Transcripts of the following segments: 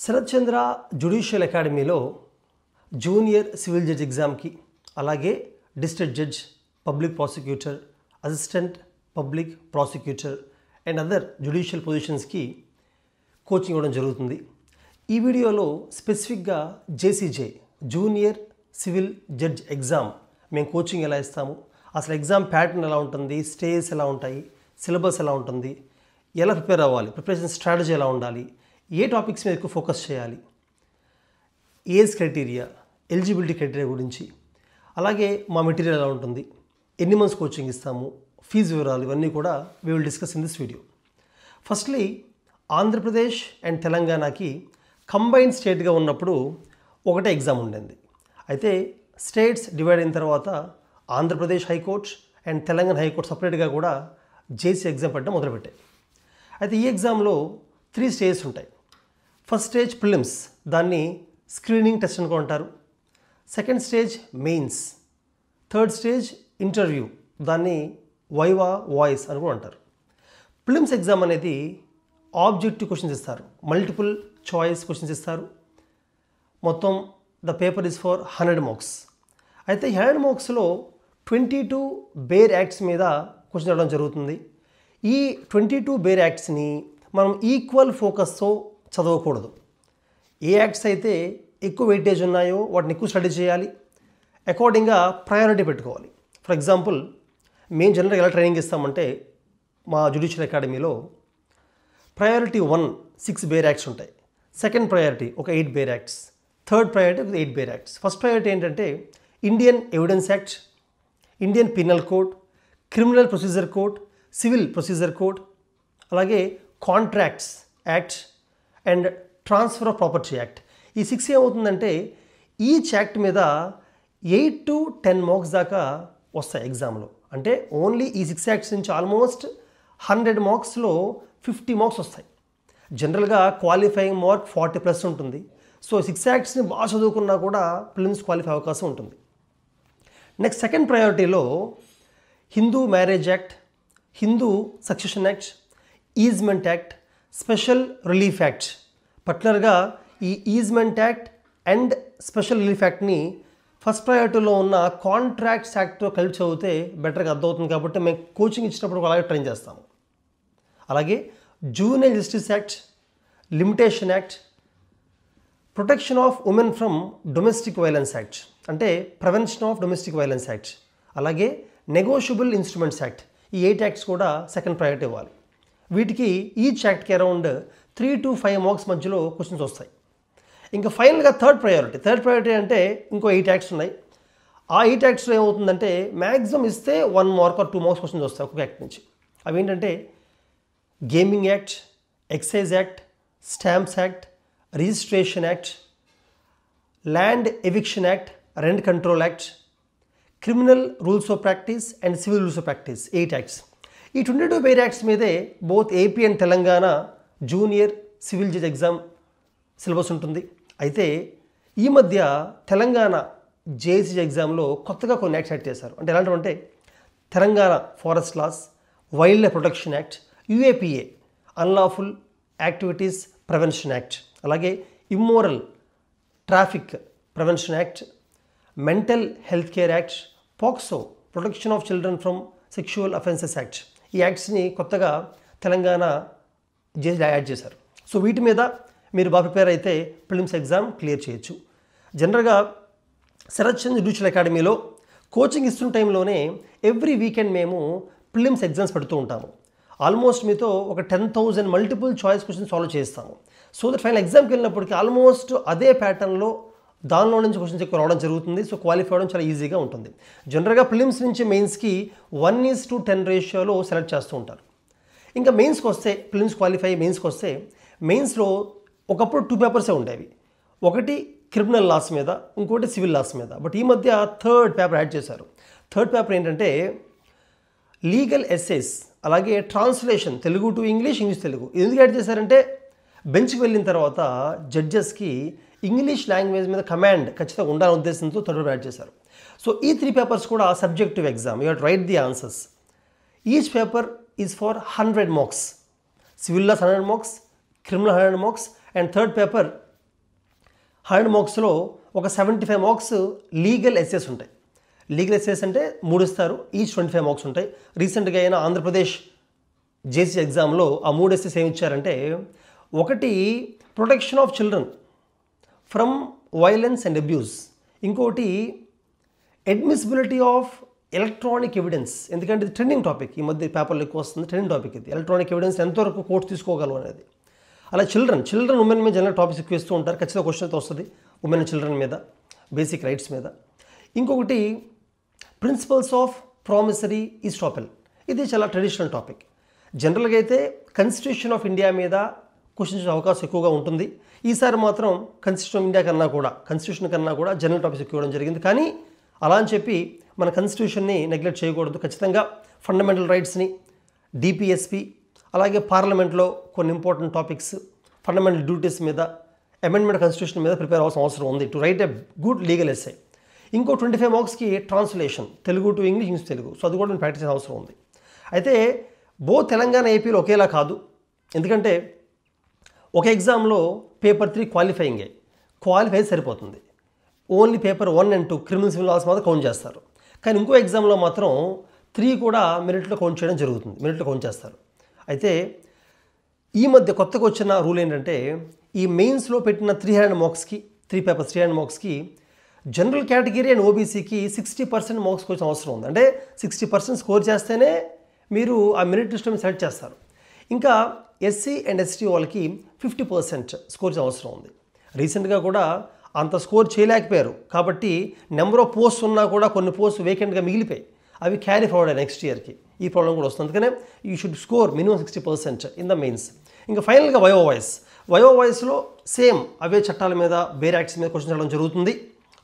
Sarath Chandra judicial అకాడమీలో junior civil judge ఎగ్జామ్కి అలాగే district judge public prosecutor assistant public prosecutor and other judicial పొజిషన్స్కి coaching ఇవ్వడం జరుగుతుంది. ఈ వీడియోలో స్పెసిఫిక్గా JCJ junior civil judge exam మేము కోచింగ్ ఎలా ఇస్తాము, అసలు ఎగ్జామ్ ప్యాటర్న్ ఎలా ఉంటుంది, స్టేజ్ ఎలా ఉంటాయి, సిలబస్ ఎలా ఉంటుంది, ఎలా ప్రిపేర్ అవ్వాలి, ప్రిపరేషన్ స్ట్రాటజీ ఎలా ఉండాలి, ఏ టాపిక్స్ మీద ఎక్కువ ఫోకస్ చేయాలి, ఏజ్ క్రైటీరియా, ఎలిజిబిలిటీ క్రైటీరియా గురించి, అలాగే మా మెటీరియల్ ఎలా ఉంటుంది, ఎన్ని మంత్స్ కోచింగ్ ఇస్తాము, ఫీజు వివరాలు, ఇవన్నీ కూడా we will discuss in this video. Firstly Andhra Pradesh and తెలంగాణకి కంబైన్డ్ స్టేట్గా ఉన్నప్పుడు ఒకటే ఎగ్జామ్ ఉండేది. అయితే స్టేట్స్ డివైడ్ అయిన తర్వాత Andhra Pradesh high court and Telangana high court సపరేట్గా కూడా జేసీ ఎగ్జామ్ పెట్టడం మొదలుపెట్టాయి. అయితే ఈ ఎగ్జామ్లో 3 స్టేజెస్ ఉంటాయి. ఫస్ట్ స్టేజ్ ప్రిలిమ్స్, దాన్ని స్క్రీనింగ్ టెస్ట్ అనుకో అంటారు. Second stage mains, third stage interview, దాన్ని వైవా వాయిస్ అని కూడా అంటారు. ప్రిలిమ్స్ ఎగ్జామ్ అనేది ఆబ్జెక్టివ్ క్వశ్చన్స్ ఇస్తారు, మల్టిపుల్ చాయిస్ క్వశ్చన్స్ ఇస్తారు. మొత్తం the paper is for 100 marks. అయితే 100 మార్క్స్లో 22 బేర్ యాక్ట్స్ మీద క్వశ్చన్ అడగడం జరుగుతుంది. ఈ 22 బేర్ యాక్ట్స్ని మనం ఈక్వల్ ఫోకస్తో చదవకూడదు. ఏ యాక్ట్స్ అయితే ఎక్కువ వెయిటేజ్ ఉన్నాయో వాటిని ఎక్కువ స్టడీ చేయాలి, అకార్డింగ్గా ప్రయారిటీ పెట్టుకోవాలి. ఫర్ ఎగ్జాంపుల్, మేము జనరల్గా ఎలా ట్రైనింగ్ ఇస్తామంటే మా జ్యుడిషియల్ అకాడమీలో ప్రయారిటీ 1 6 బేర్ యాక్ట్స్ ఉంటాయి, సెకండ్ ప్రయారిటీ ఒక 8 బేర్ యాక్ట్స్, థర్డ్ ప్రయారిటీ ఒక 8 బేర్ యాక్ట్స్. ఫస్ట్ ప్రయారిటీ ఏంటంటే Indian evidence act, Indian penal code, criminal procedure code, civil procedure code, అలాగే contracts act and transfer of property act. ఈ 6 ఏమవుతుందంటే each act మీద 8 to 10 marks దాకా వస్తాయి ఎగ్జామ్లో. అంటే ఓన్లీ ఈ 6 యాక్ట్స్ నుంచి ఆల్మోస్ట్ 100 మార్క్స్లో 50 మార్క్స్ వస్తాయి. జనరల్గా క్వాలిఫైయింగ్ మార్క్ 40+ ఉంటుంది. సో 6 యాక్ట్స్ని బాగా చదువుకున్నా కూడా ప్రిలిమ్స్ క్వాలిఫై అవకాశం ఉంటుంది. నెక్స్ట్ సెకండ్ ప్రయారిటీలో Hindu marriage act, Hindu succession act, easement act, special relief act. పర్టికులర్గా ఈ easement act and special relief యాక్ట్ని ఫస్ట్ ప్రయారిటీలో ఉన్న కాంట్రాక్ట్స్ యాక్ట్తో కలిపి చదివితే బెటర్గా అర్థమవుతుంది. కాబట్టి మేము కోచింగ్ ఇచ్చినప్పుడు అలాగే ట్రైన్ చేస్తాము. అలాగే junior justice act, limitation act, protection of women from domestic violence act, అంటే prevention of domestic violence act, అలాగే నెగోషియబుల్ ఇన్స్ట్రుమెంట్స్ యాక్ట్. ఈ 8 యాక్ట్స్ కూడా సెకండ్ ప్రయారిటీ ఇవ్వాలి. వీటికి ఈచ్ యాక్ట్కి అరౌండ్ 3 to 5 మార్క్స్ మధ్యలో క్వశ్చన్స్ వస్తాయి. ఇంకా ఫైనల్గా థర్డ్ ప్రయారిటీ అంటే ఇంకో 8 యాక్ట్స్ ఉన్నాయి. ఆ 8 యాక్ట్స్లో ఏమవుతుందంటే మ్యాక్సిమం ఇస్తే 1 మార్క్ or 2 మార్క్స్ క్వశ్చన్స్ వస్తాయి ఒక్కొక్క యాక్ట్ నుంచి. అవి ఏంటంటే gaming act, excise act, stamps act, registration act, land eviction act, rent control act, criminal rules of practice and civil rules of practice. 8 acts. ఈ 22 బేర్ యాక్ట్స్ మీదే both AP and Telangana junior civil judge exam syllabus ఉంటుంది. అయితే ఈ మధ్య Telangana JCG ఎగ్జామ్లో కొత్తగా కొన్ని acts add చేశారు. అంటే ఎలాంటివంటే Telangana forest laws, wild life protection act, UAPA unlawful activities prevention act, అలాగే immoral traffic prevention act, mental health care act, POCSO protection of children from sexual offences act. ఈ యాక్ట్స్ని కొత్తగా తెలంగాణ జేసీ యాడ్ చేశారు. So వీటి మీద మీరు బాగా ప్రిపేర్ అయితే ప్రిలిమ్స్ ఎగ్జామ్ క్లియర్ చేయొచ్చు. జనరల్గా శరత్ చంద్ర జ్యుడిషియల్ అకాడమీలో కోచింగ్ ఇస్తున్న టైంలోనే ఎవ్రీ వీకెండ్ మేము ప్రిలిమ్స్ ఎగ్జామ్స్ పెడుతూ ఉంటాము. ఆల్మోస్ట్ మీతో ఒక 10,000 మల్టిపుల్ చాయిస్ క్వశ్చన్స్ సాల్వ్ చేస్తాము. సో దట్ ఫైనల్ ఎగ్జామ్కి వెళ్ళినప్పటికీ ఆల్మోస్ట్ అదే ప్యాటర్న్లో దానిలో నుంచి క్వశ్చన్స్ ఎక్కువ రావడం జరుగుతుంది. సో క్వాలిఫై అవ్వడం చాలా ఈజీగా ఉంటుంది. జనరల్గా ప్రిలిమ్స్ నుంచి మెయిన్స్కి 1:10 రేషియోలో సెలెక్ట్ చేస్తూ ఉంటారు. ఇంకా మెయిన్స్కి వస్తే, ప్రిలిమ్స్ క్వాలిఫై మెయిన్స్కి వస్తే, మెయిన్స్లో ఒకప్పుడు 2 పేపర్సే ఉండేవి. ఒకటి క్రిమినల్ లాస్ మీద, ఇంకోటి సివిల్ లాస్ మీద. బట్ ఈ మధ్య థర్డ్ పేపర్ యాడ్ చేశారు. థర్డ్ పేపర్ ఏంటంటే లీగల్ ఎస్సేస్, అలాగే translation Telugu to English, English Telugu. ఎందుకు యాడ్ చేశారంటే బెంచ్కి వెళ్ళిన తర్వాత జడ్జెస్కి ఇంగ్లీష్ లాంగ్వేజ్ మీద కమాండ్ ఖచ్చితంగా ఉండాలనే ఉద్దేశంతో థర్డ్ పేపర్ యాడ్ చేశారు. సో ఈ 3 పేపర్స్ కూడా subjective exam. You have to right the answers. Each paper is for 100 marks. Civil laws 100 marks, criminal 100 marks, and third paper 100 మార్క్స్లో ఒక 75 మార్క్స్ లీగల్ ఎస్సేస్ ఉంటాయి. Legal essays అంటే 3 ఇస్తారు, each 25 marks ఉంటాయి. రీసెంట్గా అయిన ఆంధ్రప్రదేశ్ జేసీ ఎగ్జామ్లో ఆ 3 ఎస్సేస్ ఏమి ఇచ్చారంటే, ఒకటి protection of children from violence and abuse, ఇంకోటి అడ్మిసిబిలిటీ ఆఫ్ ఎలక్ట్రానిక్ ఎవిడెన్స్. ఎందుకంటే ఇది ట్రెండింగ్ టాపిక్, ఈ మధ్య పేపర్లో ఎక్కువ వస్తుంది, ట్రెండింగ్ టాపిక్ ఇది. ఎలక్ట్రానిక్ ఎవిడెన్స్ ఎంతవరకు కోర్టు తీసుకోగలవు అనేది. అలా చిల్డ్రన్ ఉమెన్ మీద జనరల్ టాపిక్స్ ఎక్కువ ఇస్తూ ఉంటారు. ఖచ్చితంగా క్వశ్చన్ అయితే వస్తుంది ఉమెన్ చిల్డ్రన్ మీద, బేసిక్ రైట్స్ మీద. ఇంకొకటి ప్రిన్సిపల్స్ ఆఫ్ ప్రామిసరీ ఈస్టాపెల్, ఇది చాలా ట్రెడిషనల్ టాపిక్. జనరల్గా అయితే కాన్స్టిట్యూషన్ ఆఫ్ ఇండియా మీద క్వశ్చన్స్ అవకాశం ఎక్కువగా ఉంటుంది. ఈసారి మాత్రం కాన్స్టిట్యూషన్ ఆఫ్ ఇండియా కాన్స్టిట్యూషన్ కన్నా కూడా జనరల్ టాపిక్స్ ఎక్కువ ఇవ్వడం జరిగింది. కానీ అలా అని చెప్పి మన కాన్స్టిట్యూషన్ని నెగ్లెక్ట్ చేయకూడదు. ఖచ్చితంగా ఫండమెంటల్ రైట్స్ని, డిపిఎస్పి, అలాగే పార్లమెంట్లో కొన్ని ఇంపార్టెంట్ టాపిక్స్, ఫండమెంటల్ డ్యూటీస్ మీద, అమెండ్మెంట్ కాన్స్టిట్యూషన్ మీద ప్రిపేర్ అవ్వాల్సిన అవసరం ఉంది to right a good legal essay. ఇంకో 25 మార్క్స్కి translation, Telugu to English Telugu, so అది కూడా నేను ప్రాక్టీస్ చేసే అవసరం ఉంది. అయితే తెలంగాణ ఏపీలో ఒకేలా కాదు. ఎందుకంటే ఒక ఎగ్జామ్లో పేపర్ 3 క్వాలిఫై సరిపోతుంది. Only paper 1 and 2 criminal civil laws మాత్రం కౌంట్ చేస్తారు. కానీ ఇంకో ఎగ్జామ్లో మాత్రం 3 కూడా మెరిట్లో కౌంట్ చేయడం జరుగుతుంది, మెరిట్లో కౌంట్ చేస్తారు. అయితే ఈ మధ్య కొత్తగా వచ్చిన రూల్ ఏంటంటే, ఈ మెయిన్స్లో పెట్టిన 300 మార్క్స్కి, 3 పేపర్స్ 300 మార్క్స్కి జనరల్ కేటగిరీ అండ్ ఓబీసీకి 60% మార్క్స్ వచ్చిన అవసరం ఉంది. అంటే 60% స్కోర్ చేస్తేనే మీరు ఆ మెరిట్ లిస్ట్లో సెలెక్ట్ చేస్తారు. ఇంకా ఎస్సీ అండ్ ఎస్టీ వాళ్ళకి 50% స్కోర్ అవసరం ఉంది. రీసెంట్గా కూడా అంత స్కోర్ చేయలేకపోయారు కాబట్టి నెంబర్ ఆఫ్ పోస్ట్స్ ఉన్నా కూడా కొన్ని పోస్ట్ వేకెంట్గా మిగిలిపోయి అవి క్యారీ ఫార్వర్డ్ నెక్స్ట్ ఇయర్కి. ఈ ప్రాబ్లం కూడా వస్తుంది. అందుకనే you should score minimum 60% in the mains. ఇంకా ఫైనల్గా వయో వాయిస్లో సేమ్ అవే చట్టాల మీద, వేరే యాక్ట్స్ మీద క్వశ్చన్ అడగడం జరుగుతుంది.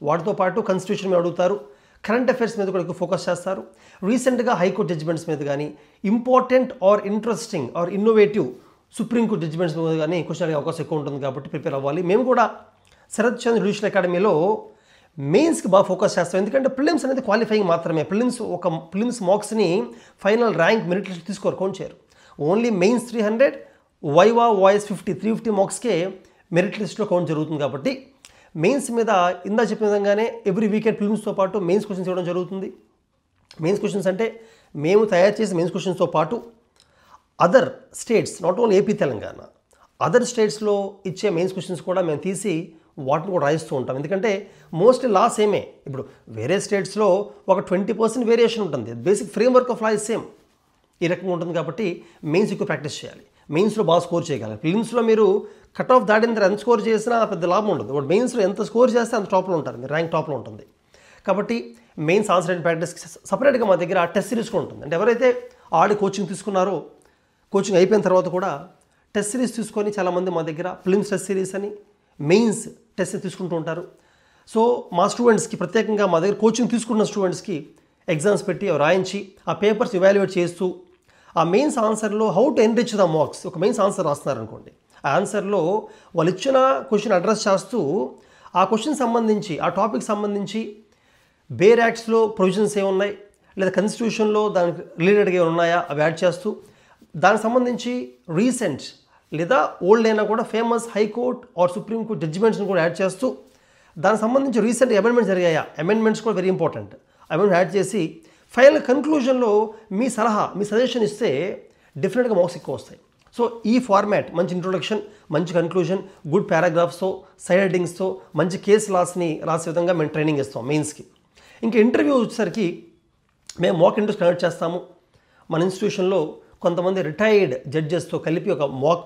వాటితో పాటు కాన్స్టిట్యూషన్ మీద అడుగుతారు, కరెంట్ అఫైర్స్ మీద కూడా ఎక్కువ ఫోకస్ చేస్తారు. రీసెంట్గా హైకోర్టు జడ్జిమెంట్స్ మీద కానీ, important or interesting or innovative supreme court judgments మీద కానీ క్వశ్చన్ అడిగే అవకాశం ఎక్కువ ఉంటుంది కాబట్టి ప్రిపేర్ అవ్వాలి. మేము కూడా శరత్ చంద్ర జ్యుడిషియల్ అకాడమీలో మెయిన్స్కి బాగా ఫోకస్ చేస్తాం. ఎందుకంటే ప్రిలిమ్స్ అనేది క్వాలిఫైయింగ్ మాత్రమే. ప్రిలిమ్స్ మార్క్స్ని ఫైనల్ ర్యాంక్ మెరిట్ లిస్ట్ తీసుకోరు, కౌంట్ చేయరు. ఓన్లీ మెయిన్స్ 300, వైవా వాయిస్ 350 మార్క్స్కే మెరిట్ లిస్ట్లో కౌంట్ జరుగుతుంది. కాబట్టి మెయిన్స్ మీద ఇందా చెప్పిన విధంగానే ఎవ్రీ వీకెండ్ ప్రిలిమ్స్తో పాటు మెయిన్స్ క్వశ్చన్స్ ఇవ్వడం జరుగుతుంది. మెయిన్స్ క్వశ్చన్స్ అంటే మేము తయారు చేసే మెయిన్స్ క్వశ్చన్స్తో పాటు other states, not only AP Telangana, other స్టేట్స్లో ఇచ్చే మెయిన్స్ క్వశ్చన్స్ కూడా మేము తీసి వాటిని కూడా రాయిస్తూ ఉంటాం. ఎందుకంటే మోస్ట్లీ లా సేమే. ఇప్పుడు వేరే స్టేట్స్లో ఒక 20% వేరియేషన్ ఉంటుంది. Basic framework of law is same, ఈ రకంగా ఉంటుంది. కాబట్టి మెయిన్స్ ఎక్కువ ప్రాక్టీస్ చేయాలి, మెయిన్స్లో బాగా స్కోర్ చేయగలరు. ఫిలిమ్స్లో మీరు కట్ ఆఫ్ దాటిన తర్వాత ఎంత స్కోర్ చేసినా పెద్ద లాభం ఉండదు. బట్ మెయిన్స్లో ఎంత స్కోర్ చేస్తే అంత టాప్లో ఉంటారు, మీరు ర్యాంక్ టాప్లో ఉంటుంది. కాబట్టి మెయిన్స్ ఆన్సర్ అండ్ ప్రాక్టీస్ సపరేట్గా మా దగ్గర టెస్ట్ సిరీస్ కూడా ఉంటుంది. అంటే ఎవరైతే ఆడి కోచింగ్ తీసుకున్నారో, కోచింగ్ అయిపోయిన తర్వాత కూడా టెస్ట్ సిరీస్ తీసుకొని చాలామంది మా దగ్గర ఫిలిమ్స్ టెస్ట్ సిరీస్ అని, మెయిన్స్ టెస్ట్ తీసుకుంటూ ఉంటారు. సో మా స్టూడెంట్స్కి ప్రత్యేకంగా మా దగ్గర కోచింగ్ తీసుకున్న స్టూడెంట్స్కి ఎగ్జామ్స్ పెట్టి రాయించి ఆ పేపర్స్ ఇవాల్యుయేట్ చేస్తూ ఆ మెయిన్స్ ఆన్సర్లో how to enrich the marks, ఒక మెయిన్స్ ఆన్సర్ రాస్తున్నారనుకోండి, ఆ ఆన్సర్లో వాళ్ళు ఇచ్చిన క్వశ్చన్ అడ్రస్ చేస్తూ ఆ క్వశ్చన్ సంబంధించి, ఆ టాపిక్ సంబంధించి బేర్ యాక్ట్స్లో ప్రొవిజన్స్ ఏమున్నాయి, లేదా కాన్స్టిట్యూషన్లో దానికి రిలేటెడ్గా ఏమైనా ఉన్నాయా అవి యాడ్ చేస్తూ, దానికి సంబంధించి రీసెంట్ లేదా ఓల్డ్ అయినా కూడా ఫేమస్ హైకోర్ట్ ఆర్ సుప్రీంకోర్టు జడ్జిమెంట్స్ని కూడా యాడ్ చేస్తూ, దానికి సంబంధించి రీసెంట్ అమెండ్మెంట్స్ జరిగాయా, అమెండ్మెంట్స్ కూడా వెరీ ఇంపార్టెంట్, అమెండ్మెంట్ యాడ్ చేసి ఫైనల్ కన్క్లూజన్లో మీ సలహా, మీ సజెషన్ ఇస్తే డెఫినెట్గా మార్క్స్ ఎక్కువ వస్తాయి. సో ఈ ఫార్మాట్, మంచి ఇంట్రొడక్షన్, మంచి కన్క్లూజన్, గుడ్ పారాగ్రాఫ్స్తో, సైడ్ హెడ్డింగ్స్తో, మంచి కేస్ లాస్ని రాసే విధంగా మేము ట్రైనింగ్ ఇస్తాం మెయిన్స్కి. ఇంకా ఇంటర్వ్యూ వచ్చేసరికి మేము మాక్ ఇంటర్వ్యూస్ కండక్ట్ చేస్తాము. మన ఇన్స్టిట్యూషన్లో కొంతమంది రిటైర్డ్ జడ్జెస్తో కలిపి ఒక మాక్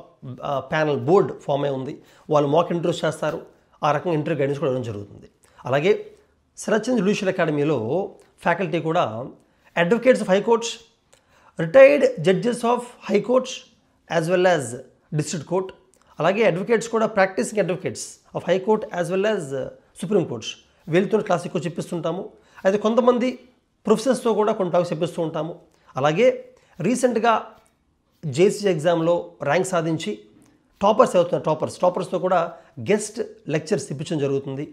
ప్యానల్ బోర్డ్ ఫామ్ అయి ఉంది. వాళ్ళు మాక్ ఇంటర్వ్యూస్ చేస్తారు. ఆ రకంగా ఇంటర్వ్యూ గైడెన్స్ కూడా ఇవ్వడం జరుగుతుంది. అలాగే శరత్ చంద్ర జ్యుడిషియల్ అకాడమీలో ఫ్యాకల్టీ కూడా advocates of high courts, retired judges of high courts as well as district court, అలాగే అడ్వకేట్స్ కూడా practising advocates of high court as well as supreme courts, వీళ్ళతో క్లాస్ ఎక్కువ చెప్పిస్తుంటాము. అయితే కొంతమంది ప్రొఫెసర్స్తో కూడా కొన్ని టాపిక్స్ చెప్పిస్తూ ఉంటాము. అలాగే రీసెంట్గా జేసీ ఎగ్జామ్లో ర్యాంక్ సాధించి టాపర్స్ అవుతున్నారు, టాపర్స్తో కూడా గెస్ట్ లెక్చర్స్ ఇప్పించడం జరుగుతుంది.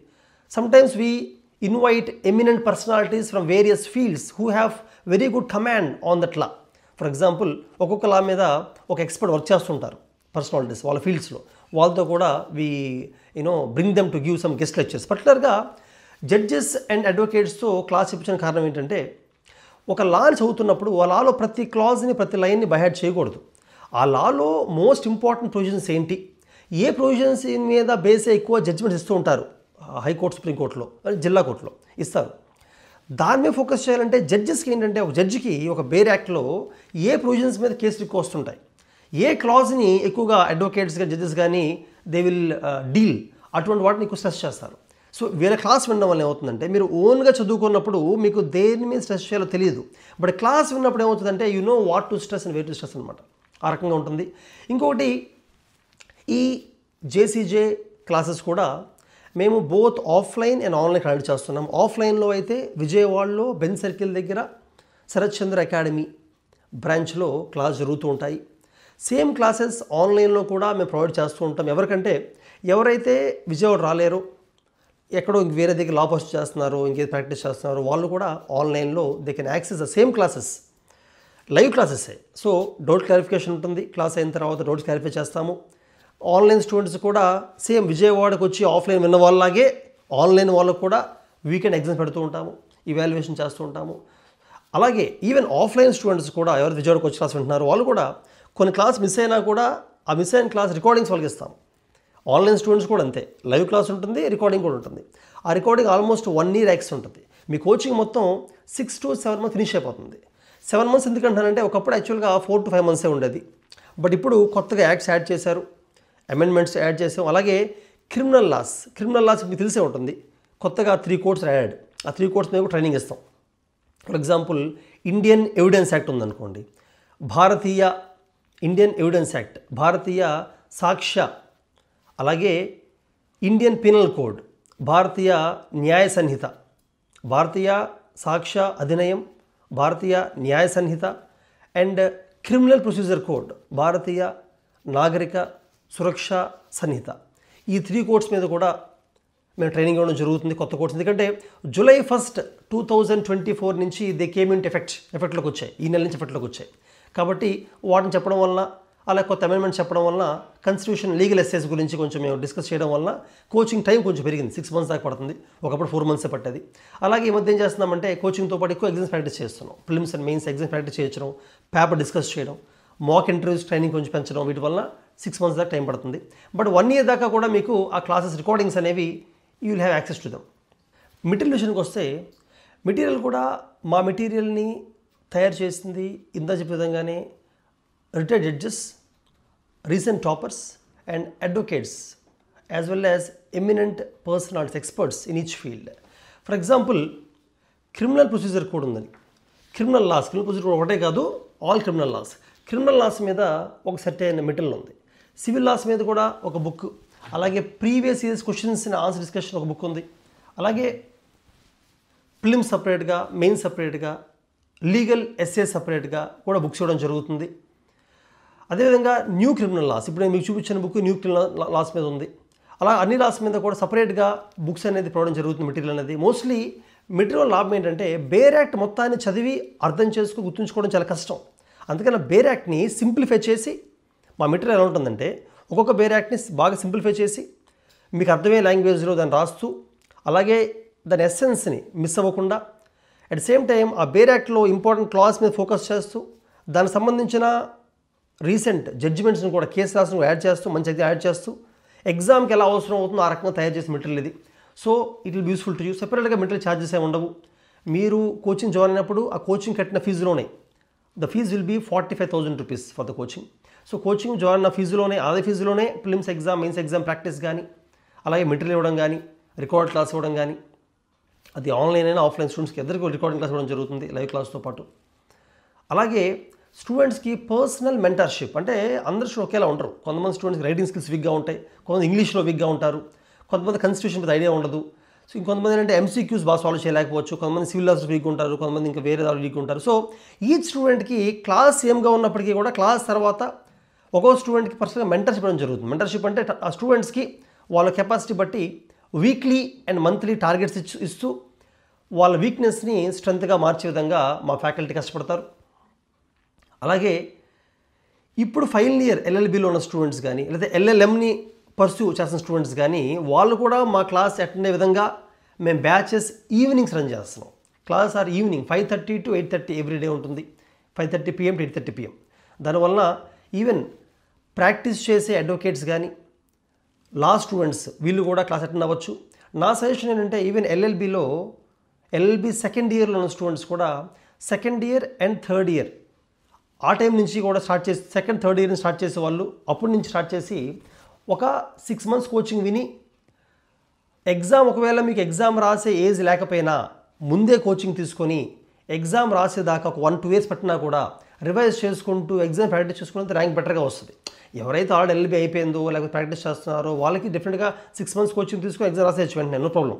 Sometimes we invite eminent personalities from various fields who have very good command on that law. For example ఒక్కొక్క లా మీద ఒక ఎక్స్పర్ట్ వర్క్ చేస్తుంటారు పర్సనాలిటీస్ వాళ్ళ ఫీల్డ్స్లో. వాళ్ళతో కూడా we bring them to give some guest lectures. పర్టికులర్గా జడ్జెస్ అండ్ అడ్వకేట్స్తో క్లాస్ ఇప్పించిన కారణం ఏంటంటే, ఒక లాని చదువుతున్నప్పుడు ఆ లాలో ప్రతి క్లాజ్ని ప్రతి లైన్ని బైహార్ట్ చేయకూడదు. ఆ లాలో మోస్ట్ ఇంపార్టెంట్ ప్రొవిజన్స్ ఏంటి, ఏ ప్రొవిజన్స్ మీద బేస్ ఎక్కువ జడ్జిమెంట్స్ ఇస్తూ ఉంటారు హైకోర్టు, సుప్రీంకోర్టులో, జిల్లా కోర్టులో ఇస్తారు. దాని మీద ఫోకస్ చేయాలంటే జడ్జెస్కి ఏంటంటే, ఒక జడ్జికి ఒక బేర్ యాక్ట్లో ఏ ప్రొవిజన్స్ మీద కేసులు ఎక్కువ వస్తుంటాయి, ఏ క్లాజ్ని ఎక్కువగా అడ్వకేట్స్గా జడ్జెస్ కానీ దే విల్ డీల్, అటువంటి వాటిని ఎక్కువ స్ట్రెస్ చేస్తారు. సో వీళ్ళ క్లాస్ వినడం వల్ల ఏమవుతుందంటే, మీరు ఓన్గా చదువుకున్నప్పుడు మీకు దేని మీద స్ట్రెస్ చేయాలో తెలియదు. బట్ క్లాస్ విన్నప్పుడు ఏమవుతుందంటే you know what to stress and way to stress అనమాట. ఆ రకంగా ఉంటుంది. ఇంకొకటి, ఈ జేసీజే క్లాసెస్ కూడా మేము both offline and online conduct చేస్తున్నాం. ఆఫ్లైన్లో అయితే విజయవాడలో బెన్ సర్కిల్ దగ్గర శరత్ చంద్ర అకాడమీ బ్రాంచ్లో క్లాస్ జరుగుతూ ఉంటాయి. సేమ్ క్లాసెస్ ఆన్లైన్లో కూడా మేము ప్రొవైడ్ చేస్తూ ఉంటాం. ఎవరైతే విజయవాడ రాలేరో, ఎక్కడో వేరే దగ్గర లా పోస్ట్ చేస్తున్నారో, ఇంకేది ప్రాక్టీస్ చేస్తున్నారో, వాళ్ళు కూడా ఆన్లైన్లో they can access the same classes, live classes. So doubt clarification ఉంటుంది, క్లాస్ అయిన తర్వాత డౌట్స్ క్లారిఫై చేస్తాము. ఆన్లైన్ స్టూడెంట్స్ కూడా సేమ్ విజయవాడకు వచ్చి ఆఫ్లైన్ విన్న వాళ్ళలాగే ఆన్లైన్ వాళ్ళకు కూడా వీకెండ్ ఎగ్జామ్స్ పెడుతూ ఉంటాము, ఇవాల్యుయేషన్ చేస్తూ ఉంటాము. అలాగే ఈవెన్ ఆఫ్లైన్ స్టూడెంట్స్ కూడా ఎవరు విజయవాడకు వచ్చి క్లాస్ వింటున్నారో వాళ్ళు కూడా కొన్ని క్లాస్ మిస్ అయినా కూడా ఆ మిస్ అయిన క్లాస్ రికార్డింగ్స్ వాళ్ళకి ఇస్తాం. ఆన్లైన్ స్టూడెంట్స్ కూడా అంతే, లైవ్ క్లాస్ ఉంటుంది, రికార్డింగ్ కూడా ఉంటుంది. ఆ రికార్డింగ్ ఆల్మోస్ట్ 1 year యాక్స్ ఉంటుంది. మీ కోచింగ్ మొత్తం 6 to 7 months ఫినిష్ అయిపోతుంది. 7 months ఎందుకంటానంటే, ఒకప్పుడు యాక్చువల్గా 4 to 5 months ఉండేది. బట్ ఇప్పుడు కొత్తగా యాక్ట్స్ యాడ్ చేశారు, అమెండ్మెంట్స్ యాడ్ చేసాం. అలాగే క్రిమినల్ లాస్ మీకు తెలిసే ఉంటుంది, కొత్తగా 3 courts యాడ్. ఆ 3 courts మీద ట్రైనింగ్ ఇస్తాం. For example, Indian evidence act ఉందనుకోండి, భారతీయ ఇండియన్ ఎవిడెన్స్ యాక్ట్, భారతీయ సాక్ష్య, అలాగే ఇండియన్ పీనల్ కోడ్, భారతీయ న్యాయ సంహిత, భారతీయ సాక్ష్య అధినియం, భారతీయ న్యాయ సంహిత and criminal procedure code, Bharatiya Nagarik సురక్ష సంహిత. ఈ 3 courts మీద కూడా మేము ట్రైనింగ్ ఇవ్వడం జరుగుతుంది, కొత్త కోర్స్. ఎందుకంటే July 1st, 2024 నుంచి దే కేమ్ ఇన్ ఎఫెక్ట్లోకి వచ్చాయి, ఈ నెల నుంచి ఎఫెక్ట్లోకి వచ్చాయి. కాబట్టి వాటిని చెప్పడం వలన, అలా కొత్త అమెండ్మెంట్స్ చెప్పడం వలన, కాన్స్టిట్యూషన్ లీగల్ ఎస్సేస్ గురించి కొంచెం మేము డిస్కస్ చేయడం వలన కోచింగ్ టైం కొంచెం పెరిగింది. 6 months దాకా పడుతుంది, ఒకప్పుడు 4 months పట్టేది. అలాగే ఈ మధ్య ఏం చేస్తున్నామంటే, కోచింగ్తో పాటు ఎక్కువ ఎగ్జామ్స్ ప్రాక్టీస్ చేస్తున్నాం. Prelims and mains exams practice చేయించడం, పేపర్ డిస్కస్ చేయడం, మాక్ ఇంటర్వ్యూస్ ట్రైనింగ్ కొంచెం పెంచడం, వీటి వల్ల 6 months దాకా టైం పడుతుంది. బట్ 1 year దాకా కూడా మీకు ఆ క్లాసెస్ రికార్డింగ్స్ అనేవి you will have access to them. Material విషయానికి వస్తే, మెటీరియల్ కూడా మా మెటీరియల్ని తయారు చేసింది ఇందా చెప్పే విధంగానే retired judges, recent toppers and advocates, as well as eminent personalities, experts in each field. For example, criminal procedure code ఉందని, క్రిమినల్ ప్రొసీజర్ కోడ్ ఒకటే కాదు, ఆల్ క్రిమినల్ లాస్ మీద ఒక సర్టైన్ మెటీరియల్ ఉంది. సివిల్ లాస్ మీద కూడా ఒక బుక్, అలాగే previous years questions and answer discussion ఒక బుక్ ఉంది. అలాగే ప్రిలిమ్స్ సపరేట్గా, మెయిన్ సపరేట్గా, లీగల్ ఎస్ఏ సపరేట్గా కూడా బుక్స్ ఇవ్వడం జరుగుతుంది. అదేవిధంగా న్యూ క్రిమినల్ లాస్, ఇప్పుడు నేను మీకు చూపించిన బుక్ న్యూ క్రిమినల్ లాస్ మీద ఉంది. అలా అన్ని లాస్ మీద కూడా సపరేట్గా బుక్స్ అనేది ప్రొవైడ్ జరుగుతుంది, మెటీరియల్ అనేది. మోస్ట్లీ మెటీరియల్ లాభం ఏంటంటే, బేర్ యాక్ట్ మొత్తాన్ని చదివి అర్థం చేసుకుని గుర్తుంచుకోవడం చాలా కష్టం. అందుకని బేర్ యాక్ట్ని సింప్లిఫై చేసి, మా మెటీరియల్ ఎలా ఉంటుందంటే, ఒక్కొక్క బేర్ యాక్ట్ని బాగా సింప్లిఫై చేసి మీకు అర్థమయ్యే లాంగ్వేజ్లో దాన్ని రాస్తూ, అలాగే దాని ఎస్సెన్స్ని మిస్ అవ్వకుండా, అట్ సేమ్ టైం ఆ బేర్ యాక్ట్లో ఇంపార్టెంట్ క్లాస్ మీద ఫోకస్ చేస్తూ, దానికి సంబంధించిన రీసెంట్ జడ్జిమెంట్స్ని కూడా, కేసు రాసును యాడ్ చేస్తూ, మంచి అయితే యాడ్ చేస్తూ, ఎగ్జామ్కి ఎలా అవసరం అవుతుందో ఆ రకంగా తయారు చేసిన మెటీరియల్ ఇది. So it will be useful to you. సెపరేట్గా మెటీరియల్ ఛార్జెస్ ఏమి ఉండవు. మీరు కోచింగ్ జాయిన్ అయినప్పుడు ఆ కోచింగ్ కట్టిన ఫీజులోనే, the fee will be 45,000 rupees for the coaching. So coaching join అయిన ఫీజులోనే, అదే ఫీజులోనే prelims exam, mains exam practice కానీ, అలాగే మెటీరియల్ ఇవ్వడం కానీ, రికార్డ్ క్లాస్ ఇవ్వడం కానీ, అది ఆన్లైన్ అయినా ఆఫ్లైన్ స్టూడెంట్స్కి ఇద్దరికి రికార్డింగ్ క్లాస్ ఇవ్వడం జరుగుతుంది, లైవ్ క్లాస్తో పాటు. అలాగే స్టూడెంట్స్కి పర్సనల్ మెంటర్షిప్, అంటే అందరూ ఒకేలా ఉండరు. కొంతమంది స్టూడెంట్స్కి రైటింగ్ స్కిల్స్ వీక్గా ఉంటాయి, కొంతమంది ఇంగ్లీష్లో వీక్గా ఉంటారు, కొంతమంది కాన్స్టిట్యూషన్ మీద ఐడియా ఉండదు. సో ఇంకొంతమంది ఏంటంటే ఎంసీక్యూస్ బాగా సాల్వ్ చేయలేకపోవచ్చు, కొంతమంది సివిల్ లాస్ వీక్ ఉంటారు, కొంతమంది ఇంకా వేరే దాని వీక్ ఉంటారు. సో ఈచ్ స్టూడెంట్కి క్లాస్ సేమ్గా ఉన్నప్పటికీ కూడా క్లాస్ తర్వాత ఒక్కో స్టూడెంట్కి పర్సనల్గా మెంటర్షిప్ ఇవ్వడం జరుగుతుంది. మెంటర్షిప్ అంటే ఆ స్టూడెంట్స్కి వాళ్ళ కెపాసిటీ బట్టి వీక్లీ అండ్ మంత్లీ టార్గెట్స్ ఇస్తూ వాళ్ళ వీక్నెస్ని స్ట్రెంత్గా మార్చే విధంగా మా ఫ్యాకల్టీ కష్టపడతారు. అలాగే ఇప్పుడు ఫైనల్ ఇయర్ ఎల్ఎల్బిలో ఉన్న స్టూడెంట్స్ కానీ, లేదా ఎల్ఎల్ఎంని పర్సూ చేస్తున్న స్టూడెంట్స్ కానీ వాళ్ళు కూడా మా క్లాస్ అటెండ్ అయ్యే విధంగా మేము బ్యాచెస్ ఈవినింగ్స్ రన్ చేస్తున్నాం. Class or evening 5:30 to 8:30 everyday ఉంటుంది. 5:30 PM to 8:30 PM. దానివల్ల ఈవెన్ ప్రాక్టీస్ చేసే అడ్వకేట్స్ కానీ లా స్టూడెంట్స్ వీళ్ళు కూడా క్లాస్ అటెండ్ అవ్వచ్చు. నా సజెషన్ ఏంటంటే ఈవెన్ ఎల్ఎల్బి సెకండ్ ఇయర్లో ఉన్న స్టూడెంట్స్ కూడా second year and third year ఆ టైం నుంచి కూడా స్టార్ట్ చేసి సెకండ్ థర్డ్ ఇయర్ని స్టార్ట్ చేసే వాళ్ళు అప్పటి నుంచి స్టార్ట్ చేసి ఒక 6 months కోచింగ్ విని ఎగ్జామ్ ఒకవేళ మీకు ఎగ్జామ్ రాసే ఏజ్ లేకపోయినా ముందే కోచింగ్ తీసుకొని ఎగ్జామ్ రాసేదాకా ఒక 1-2 years పట్టినా కూడా రివైజ్ చేసుకుంటూ ఎగ్జామ్ ప్రాక్టీస్ చేసుకుంటే ర్యాంక్ బెటర్గా వస్తుంది. ఎవరైతే ఆల్రెడీ ఎల్ఎల్బి అయిపోయిందో లేకపోతే ప్రాక్టీస్ చేస్తున్నారో వాళ్ళకి డెఫినెట్గా 6 months కోచింగ్ తీసుకొని ఎగ్జామ్ రాసేయచ్చు వెంటనే, నో ప్రాబ్లం.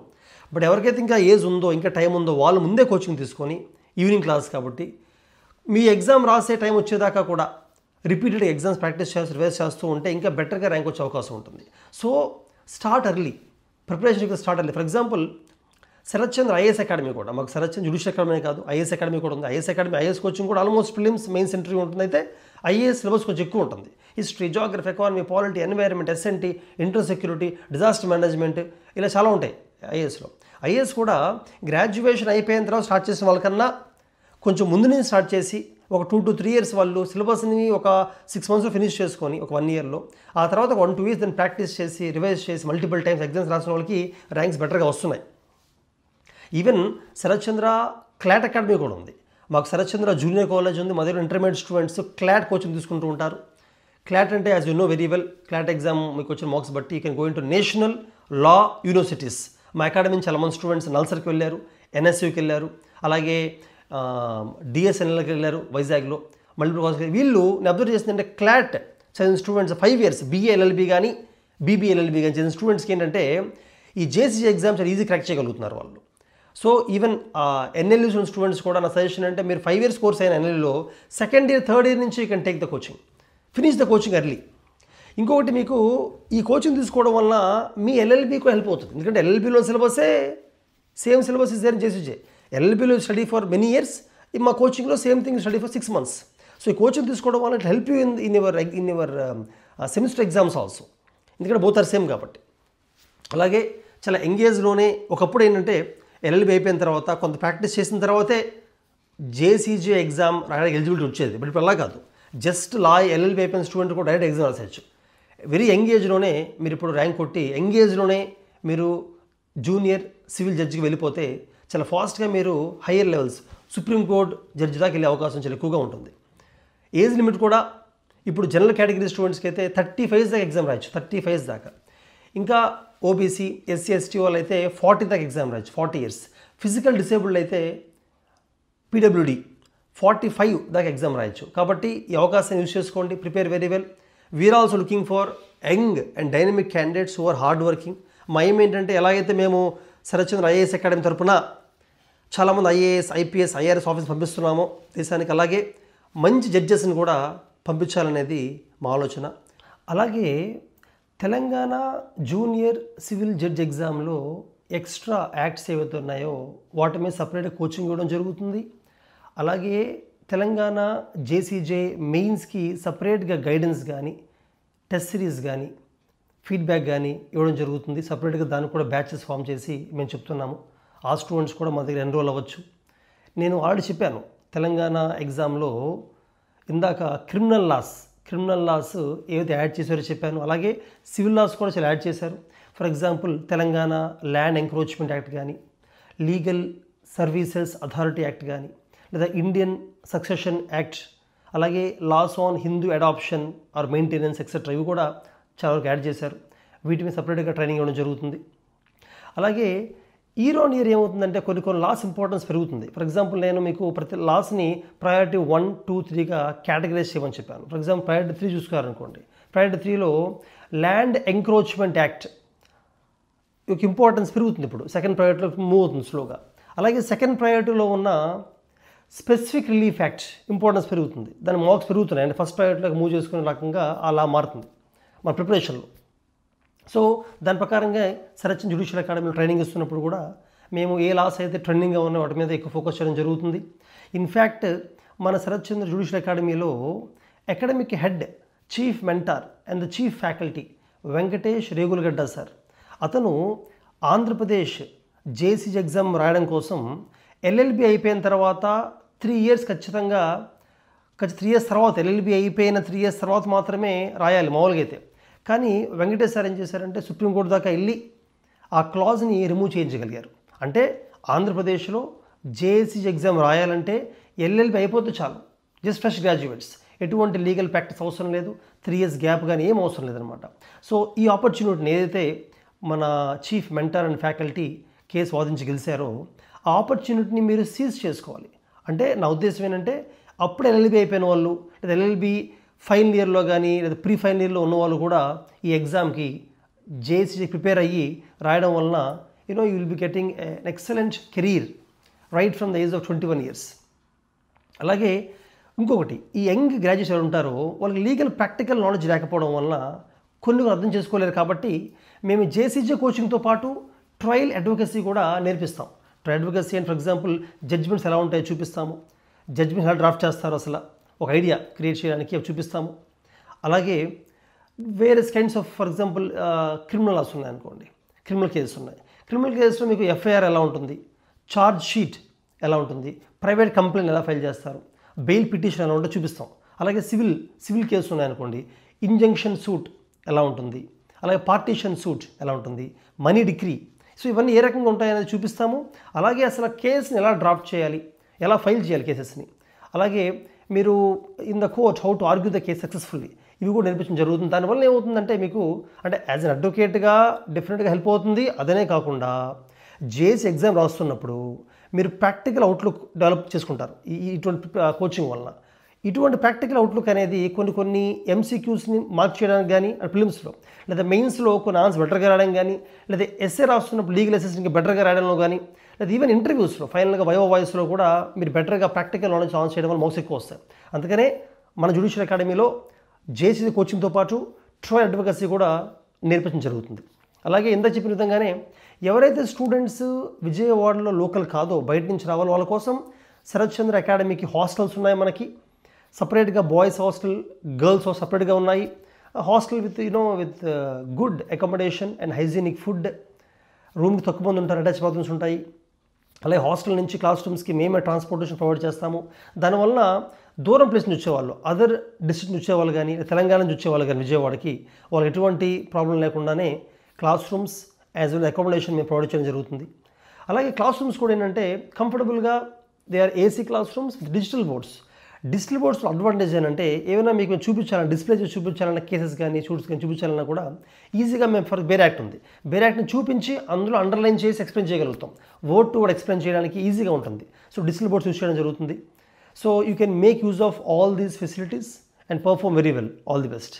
బట్ ఎవరికైతే ఇంకా ఏజ్ ఉందో ఇంకా టైం ఉందో వాళ్ళు ముందే కోచింగ్ తీసుకొని ఈవినింగ్ క్లాస్ కాబట్టి మీ ఎగ్జామ్ రాసే టైం వచ్చేదాకా కూడా రిపీటెడ్గా ఎగ్జామ్స్ ప్రాక్టీస్ చేస్తూ రివైజ్ చేస్తూ ఉంటే ఇంకా బెటర్గా ర్యాంక్ వచ్చే అవకాశం ఉంటుంది. So start early, preparation start early. For example Sarath Chandra IAS academy కూడా, మాకు శరత్ చంద్ర జ్యుడిషియల్ అకాడమీ కాదు ఐఏఎస్ అకాడమీ కూడా ఉంది. ఐఏఎస్ కోచింగ్ కూడా ఆల్మోస్ట్ ప్రిలిమ్స్ మెయిన్స్ ఇంటర్వ్యూ ఉంటుంది. అయితే ఐఏఎస్ సిలబస్ కొంచెం ఎక్కువ ఉంటుంది. History, geography, economy, polity, environment, SNT, inter security, disaster management ఇలా చాలా ఉంటాయి ఐఏఎస్లో. ఐఏఎస్ కూడా గ్రాడ్యుయేషన్ అయిపోయిన తర్వాత స్టార్ట్ చేసిన వాళ్ళకన్నా కొంచెం ముందు నుంచి స్టార్ట్ చేసి ఒక 2 to 3 years వాళ్ళు సిలబస్ని ఒక 6 months ఫినిష్ చేసుకొని ఒక 1 yearలో ఆ తర్వాత ఒక 1-2 years దాన్ని ప్రాక్టీస్ చేసి రివైజ్ చేసి మల్టిపుల్ టైమ్స్ ఎగ్జామ్స్ రాసిన వాళ్ళకి ర్యాంక్స్ బెటర్గా వస్తున్నాయి. ఈవెన్ శరత్ చంద్ర క్లాట్ అకాడమీ కూడా ఉంది. మాకు శరత్ చంద్ర జూనియర్ కాలేజ్ ఉంది. మా దగ్గర ఇంటర్మీడియట్ స్టూడెంట్స్ క్లాట్ కోచింగ్ తీసుకుంటూ ఉంటారు. క్లాట్ అంటే as you know very well, clot exam మీకు వచ్చిన మార్క్స్ బట్టి you can go in to national law universities. మా అకాడమీ నుంచి చాలా మంది స్టూడెంట్స్ నల్సర్కి వెళ్ళారు, ఎన్ఎస్యూకి వెళ్ళారు, అలాగే డిఎస్ఎన్ఎల్కి వెళ్ళారు వైజాగ్లో, మల్టిపుల్ కాలేజ్. వీళ్ళు నేను అబ్జర్వ్ చేసిందంటే క్లాట్ చదివిన స్టూడెంట్స్ 5 years BA LLB కానీ BBA LLB కానీ చదివిన స్టూడెంట్స్కి ఏంటంటే ఈ జేసీజీ ఎగ్జామ్స్ ఈజీ క్రాక్ చేయగలుగుతున్నారు వాళ్ళు. సో ఈవెన్ ఎన్ఎల్యూ స్టూడెంట్స్ కూడా నా సజెషన్ అంటే మీరు 5 years కోర్స్ అయిన ఎన్ఎల్యూలో సెకండ్ ఇయర్ థర్డ్ ఇయర్ నుంచి you can take the coaching, finish the coaching early. ఇంకొకటి మీకు ఈ కోచింగ్ తీసుకోవడం వల్ల మీ ఎల్ఎల్బీకి హెల్ప్ అవుతుంది. ఎందుకంటే ఎల్ఎల్బీలో సిలబసే same syllabus is there JCJ. ఎల్ఎల్బీలో స్టడీ ఫర్ మెనీ ఇయర్స్, మా కోచింగ్లో same thing study for 6 months. So ఈ కోచింగ్ తీసుకోవడం వల్ల it help you in your semester exams also, ఎందుకంటే బోత్ ఆర్ సేమ్ కాబట్టి. అలాగే చాలా ఎంగేజ్లోనే ఒకప్పుడు ఏంటంటే ఎల్ఎల్బీ అయిపోయిన తర్వాత కొంత ప్రాక్టీస్ చేసిన తర్వాతే జేసీజే ఎగ్జామ్ రాయడానికి ఎలిజిబిలిటీ వచ్చేది. బట్ ఇప్పుడు అలా కాదు, జస్ట్ లా ఎల్ఎల్బీ అయిపోయిన స్టూడెంట్ కూడా డైరెక్ట్ ఎగ్జామ్ రాసేయచ్చు. వెరీ ఎంగేజ్లోనే మీరు ఇప్పుడు ర్యాంక్ కొట్టి ఎంగేజ్లోనే మీరు జూనియర్ సివిల్ జడ్జికి వెళ్ళిపోతే చాలా ఫాస్ట్గా మీరు హయ్యర్ లెవెల్స్ సుప్రీంకోర్టు జడ్జి దాకా వెళ్ళే అవకాశం చాలా ఎక్కువగా ఉంటుంది. ఏజ్ లిమిట్ కూడా ఇప్పుడు జనరల్ కేటగిరీ స్టూడెంట్స్కి అయితే 35 దాకా ఎగ్జామ్ రాయొచ్చు, 35 దాకా. ఇంకా ఓబీసీ ఎస్సీ ఎస్టీ వాళ్ళు అయితే 40 దాకా ఎగ్జామ్ రాయొచ్చు, 40 years. ఫిజికల్ డిసేబుల్డ్ అయితే పీడబ్ల్యూడి 45 దాకా ఎగ్జామ్ రాయొచ్చు. కాబట్టి ఈ అవకాశం యూజ్ చేసుకోండి, prepare very well. We're also looking for young and dynamic candidates who are hard working. మా ఏం ఏంటంటే ఎలాగైతే మేము శరత్ చంద్ర ఐఏఎస్ అకాడమీ తరఫున చాలామంది ఐఏఎస్ ఐపీఎస్ ఐఆర్ఎస్ ఆఫీస్ పంపిస్తున్నామో దేశానికి, అలాగే మంచి జడ్జెస్ని కూడా పంపించాలనేది మా ఆలోచన. అలాగే తెలంగాణ జూనియర్ సివిల్ జడ్జ్ ఎగ్జామ్లో ఎక్స్ట్రా యాక్ట్స్ ఏవైతే ఉన్నాయో వాటి మీద సపరేట్గా కోచింగ్ ఇవ్వడం జరుగుతుంది. అలాగే తెలంగాణ జేసీజే మెయిన్స్కి సపరేట్గా గైడెన్స్ కానీ టెస్ట్ సిరీస్ కానీ ఫీడ్బ్యాక్ కానీ ఇవ్వడం జరుగుతుంది. సపరేట్గా దానికి కూడా బ్యాచెస్ ఫామ్ చేసి మేము చెప్తున్నాము. ఆ స్టూడెంట్స్ కూడా మా దగ్గర ఎన్రోల్ అవ్వచ్చు. నేను ఆల్రెడీ చెప్పాను తెలంగాణ ఎగ్జామ్లో ఇందాక క్రిమినల్ లాస్ ఏవైతే యాడ్ చేశారో చెప్పాను. అలాగే సివిల్ లాస్ కూడా చాలా యాడ్ చేశారు. For example Telangana land encroachment act కానీ, లీగల్ సర్వీసెస్ అథారిటీ యాక్ట్ కానీ, లేదా ఇండియన్ సక్సెషన్ యాక్ట్, అలాగే laws on Hindu adoption or maintenance etcetera ఇవి కూడా చాలా వరకు యాడ్ చేశారు. వీటి మీద సపరేట్గా ట్రైనింగ్ ఇవ్వడం జరుగుతుంది. అలాగే ఇయర్ ఆన్ ఇయర్ ఏమవుతుందంటే కొన్ని లాస్ ఇంపార్టెన్స్ పెరుగుతుంది. ఫర్ ఎగ్జాంపుల్ నేను మీకు ప్రతి లాస్ని ప్రయారిటీ 1, 2, 3గా కేటగరైజ్ చేయమని చెప్పాను. ఫర్ ఎగ్జాంపుల్ ప్రయారిటీ 3 చూసుకోవాలనుకోండి, ప్రయారిటీ 3లో ల్యాండ్ ఎంక్రోచ్మెంట్ యాక్ట్ ఒక ఇంపార్టెన్స్ పెరుగుతుంది. ఇప్పుడు సెకండ్ ప్రయారిటీలో మూవ్ అవుతుంది స్లోగా. అలాగే సెకండ్ ప్రయారిటీలో ఉన్న స్పెసిఫిక్ రిలీఫ్ యాక్ట్ ఇంపార్టెన్స్ పెరుగుతుంది, దాని మార్క్స్ పెరుగుతున్నాయి. అంటే ఫస్ట్ ప్రయారిటీలోకి మూవ్ చేసుకునే రకంగా అలా మారుతుంది మన ప్రిపరేషన్లో. సో దాని ప్రకారంగా శరత్ చంద్ర జ్యుడిషియల్ అకాడమీలో ట్రైనింగ్ ఇస్తున్నప్పుడు కూడా మేము ఏ లాస్ అయితే ట్రెండింగ్గా ఉన్న వాటి మీద ఎక్కువ ఫోకస్ చేయడం జరుగుతుంది. ఇన్ఫ్యాక్ట్ మన శరత్ చంద్ర జ్యుడిషియల్ అకాడమీలో academic head, chief mentor and the chief faculty Venkatesh Regulagadda sir. అతను ఆంధ్రప్రదేశ్ జేసీజీ ఎగ్జామ్ రాయడం కోసం ఎల్ఎల్బి అయిపోయిన తర్వాత 3 ఇయర్స్ ఖచ్చితంగా 3 ఇయర్స్ తర్వాత ఎల్ఎల్బి అయిపోయిన 3 ఇయర్స్ తర్వాత మాత్రమే రాయాలి మామూలుగా అయితే. కానీ వెంకటేష్ సార్ ఏం చేశారంటే సుప్రీంకోర్టు దాకా వెళ్ళి ఆ క్లాజ్ని రిమూవ్ చేయించగలిగారు. అంటే ఆంధ్రప్రదేశ్లో జేసీజీ ఎగ్జామ్ రాయాలంటే ఎల్ఎల్బి అయిపోతే చాలు, జస్ట్ ఫ్రెష్ గ్రాడ్యుయేట్స్, ఎటువంటి లీగల్ ప్రాక్టీస్ అవసరం లేదు, 3 ఇయర్స్ గ్యాప్ కానీ ఏం అవసరం లేదనమాట. సో ఈ ఆపర్చునిటీని ఏదైతే మన chief mentor and faculty case వాదించి గెలిచారో ఆ ఆపర్చునిటీని మీరు సీజ్ చేసుకోవాలి. అంటే నా ఉద్దేశం ఏంటంటే అప్పుడు ఎల్ఎల్బి అయిపోయిన వాళ్ళు లేదా ఎల్ఎల్బి ఫైనల్ ఇయర్లో కానీ లేదా ప్రీ ఫైనల్ ఇయర్లో ఉన్నవాళ్ళు కూడా ఈ ఎగ్జామ్కి జేసీజీ ప్రిపేర్ అయ్యి రాయడం వలన you will be getting an excellent career right from the age of 21 years. అలాగే ఇంకొకటి, ఈ యంగ్ గ్రాడ్యుయేట్స్ ఎవరు ఉంటారో వాళ్ళకి లీగల్ ప్రాక్టికల్ నాలెడ్జ్ లేకపోవడం వలన కొన్ని అర్థం చేసుకోలేరు. కాబట్టి మేము జేసీజీ కోచింగ్తో పాటు ట్రయల్ అడ్వకసీ కూడా నేర్పిస్తాం. Trial advocacy and for example judgments ఎలా ఉంటాయో చూపిస్తాము, జడ్జ్మెంట్స్ ఎలా డ్రాఫ్ట్ చేస్తారో అసలు ఒక ఐడియా క్రియేట్ చేయడానికి అవి చూపిస్తాము. అలాగే various kinds of for example criminal laws ఉన్నాయనుకోండి, క్రిమినల్ కేసెస్ ఉన్నాయి. క్రిమినల్ కేసెస్లో మీకు ఎఫ్ఐఆర్ ఎలా ఉంటుంది, ఛార్జ్ షీట్ ఎలా ఉంటుంది, ప్రైవేట్ కంప్లైంట్ ఎలా ఫైల్ చేస్తారు, బెయిల్ పిటిషన్ ఎలా ఉంటుందో చూపిస్తాం. అలాగే సివిల్ కేసు ఉన్నాయనుకోండి, ఇంజంక్షన్ సూట్ ఎలా ఉంటుంది, అలాగే పార్టీషన్ సూట్ ఎలా ఉంటుంది, మనీ డిక్రీ, సో ఇవన్నీ ఏ రకంగా ఉంటాయనేది చూపిస్తాము. అలాగే అసలు కేసుని ఎలా డ్రాఫ్ట్ చేయాలి, ఎలా ఫైల్ చేయాలి కేసెస్ని, అలాగే మీరు in the court how to argue the case successfully, ఇవి కూడా నేర్పించడం జరుగుతుంది. దానివల్ల ఏమవుతుందంటే మీకు అంటే యాజ్ అన్ అడ్వకేట్గా డెఫినెట్గా హెల్ప్ అవుతుంది. అదనే కాకుండా జేసీ ఎగ్జామ్ రాస్తున్నప్పుడు మీరు ప్రాక్టికల్ అవుట్లుక్ డెవలప్ చేసుకుంటారు ఇటువంటి కోచింగ్ వలన. ఇటువంటి ప్రాక్టికల్ అవుట్లుక్ అనేది కొన్ని ఎంసీక్యూస్ని మార్క్ చేయడానికి కానీ ప్రిలిమ్స్లో లేదా మెయిన్స్లో కొన్ని ఆన్సర్స్ బెటర్గా రాయడం కానీ, లేదా ఎస్ఏ రాస్తున్నప్పుడు లీగల్ ఎస్ఎస్కి బెటర్గా రాయడంలో కానీ, లేదా ఈవెన్ ఇంటర్వ్యూస్లో ఫైనల్గా వాయిస్లో కూడా మీరు బెటర్గా ప్రాక్టికల్ నాలెడ్జ్ ఆన్ చేయడం వల్ల మార్క్స్ ఎక్కువ వస్తాయి. అందుకనే మన జ్యుడిషియల్ అకాడమీలో జేసీజీ కోచింగ్తో పాటు ట్రయల్ అడ్వకసీ కూడా నేర్పించడం జరుగుతుంది. అలాగే ఇంత చెప్పిన విధంగానే ఎవరైతే స్టూడెంట్స్ విజయవాడలో లోకల్ కాదో బయట నుంచి రావాలో వాళ్ళ కోసం శరత్ చంద్ర అకాడమీకి హాస్టల్స్ ఉన్నాయి. మనకి సపరేట్గా బాయ్స్ హాస్టల్, గర్ల్స్ హాస్టల్ సపరేట్గా ఉన్నాయి. Hostel with with good accommodation and hygienic food, రూమ్కి తక్కువ మంది ఉంటారు, అటాచ్ బాత్రూమ్స్ ఉంటాయి. అలాగే హాస్టల్ నుంచి క్లాస్ రూమ్స్కి మేమే ట్రాన్స్పోర్టేషన్ ప్రొవైడ్ చేస్తాము. దానివల్ల దూరం ప్లేస్ నుంచి వచ్చేవాళ్ళు, అదర్ డిస్ట్రిక్ట్ నుంచి వచ్చేవాళ్ళు కానీ తెలంగాణ నుంచి వచ్చేవాళ్ళు కానీ విజయవాడకి వాళ్ళకి ఎటువంటి ప్రాబ్లం లేకుండానే class rooms as well accommodation మేము ప్రొవైడ్ చేయడం జరుగుతుంది. అలాగే క్లాస్ రూమ్స్ కూడా ఏంటంటే కంఫర్టబుల్గా they are AC class rooms with digital boards. Digital బోర్డ్స్లో అడ్వాంటేజ్ ఏంటంటే ఏమైనా మీకు చూపించాలన్నా డిస్ప్లే చేసి చూపించాలన్న కేసెస్ కానీ షూట్స్ కానీ చూపించాలన్నా కూడా ఈజీగా మేము ఫర్ బేర్ యాక్ట్ ఉంది, బేర్ యాక్ట్ని చూపించి అందులో అండర్లైన్ చేసి ఎక్స్ప్లెయిన్ చేయగలుగుతాం. వర్డ్ టు వర్డ్ ఎక్స్ప్లెయిన్ చేయడానికి ఈజీగా ఉంటుంది. సో డిజిటల్ బోర్డ్స్ యూస్ చేయడం జరుగుతుంది. So you can make use of all these facilities and perform very well. All the best.